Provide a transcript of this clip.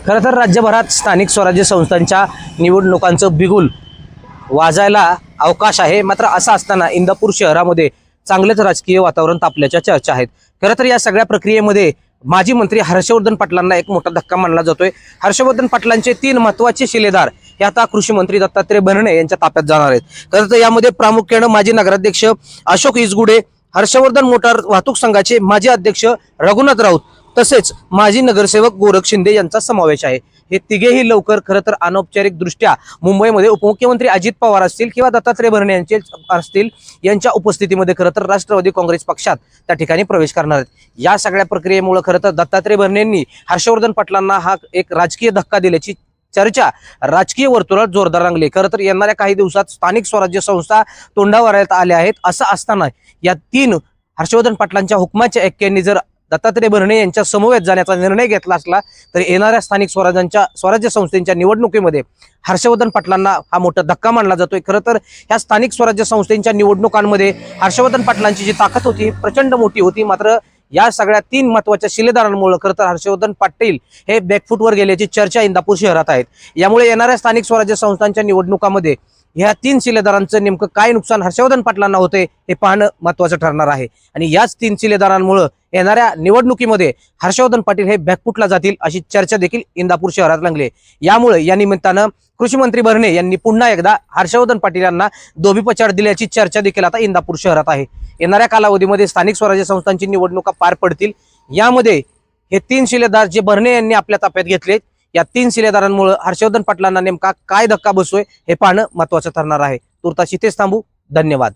खरं तर राज्यभरात स्थानिक स्वराज्य संस्थांच्या निवडणुकांचं बिगुल वाजायला अवकाश आहे। मात्र असं असताना इंदापूर शहरामध्ये चांगलेच राजकीय वातावरण तापल्याच्या चर्चा आहेत। खरं तर या सगळ्या प्रक्रियेमध्ये माजी मंत्री हर्षवर्धन पाटलांना एक मोठा धक्का मानला जातोय। हर्षवर्धन पाटलांचे 3 महत्त्वाचे शिलेदार हे आता कृषी मंत्री दत्तात्रय भरणे यांच्या ताब्यात जाणार आहेत। खरं तर यामध्ये प्रामुख्याने माजी नगराध्यक्ष अशोक इसगुडे, हर्षवर्धन मोटार वाहतूक संघाचे माजी अध्यक्ष रघुनाथ राऊत तसेच माजी नगरसेवक गोरख शिंदे यांचा समावेश आहे। हे तिघेही लवकर खरं तर अनौपचारिक दृष्ट्या मुंबईमध्ये उपमुख्यमंत्री अजित पवार असतील किंवा दत्तात्रय भरणे यांचे असतील यांच्या उपस्थितीमध्ये खरं तर राष्ट्रवादी काँग्रेस पक्षात त्या ठिकाणी प्रवेश करणार आहेत। या सगळ्या प्रक्रियेमुळे खरं तर दत्तात्रय भरणे यांनी हर्षवर्धन पाटलांना हा एक राजकीय धक्का दिल्याची चर्चा राजकीय वर्तुळात जोरदार रंगली। खरं तर येणाऱ्या काही दिवसात स्थानिक स्वराज्य संस्था तोंडावर आल्या आहेत। असं असताना या 3 हर्षवर्धन पाटलांच्या हुकमाच्या ऐक्यांनी जर दत्तात्रय भरणे यांच्या समवेत जाण्याचा निर्णय घेतला असला तर येणाऱ्या स्थानिक स्वराज्य संस्थेच्या निवडणुकीमध्ये हर्षवर्धन पाटलांना हा मोठा धक्का मानला जातोय। खरं तर ह्या स्थानिक स्वराज्य संस्थेच्या निवडणुकांमध्ये हर्षवर्धन पाटलांची जी ताकद होती प्रचंड मोठी होती। मात्र या सगळ्या 3 महत्त्वाच्या शिलेदारांमुळे खरं तर हर्षवर्धन पाटील हे बॅकफुटवर गेल्याची चर्चा इंदापूर शहरात आहेत। यामुळे येणाऱ्या स्थानिक स्वराज्य संस्थांच्या निवडणुकांमध्ये ह्या 3 शिलेदारांचं नेमकं काय नुकसान हर्षवर्धन पाटलांना होते हे पाहणं महत्त्वाचं ठरणार आहे। आणि याच 3 शिलेदारांमुळे येणाऱ्या निवडणुकीमध्ये हर्षवर्धन पाटील हे बॅकफुटला जातील अशी चर्चा देखील इंदापूर शहरात रंगली। यामुळे या निमित्तानं कृषी मंत्री भरणे यांनी पुन्हा एकदा हर्षवर्धन पाटील यांना धोबीपछाड दिल्याची चर्चा देखील आता इंदापूर शहरात आहे। येणाऱ्या कालावधीमध्ये स्थानिक स्वराज्य संस्थांची निवडणुका पार पडतील। यामध्ये हे 3 शिलेदार जे भरणे यांनी आपल्या ताब्यात घेतले या 3 शिलेदारांमुळे हर्षवर्धन पाटलांना नेमका काय धक्का बसतोय हे पाहणं महत्त्वाचं ठरणार आहे। तुर्तास इथेच थांबू। धन्यवाद।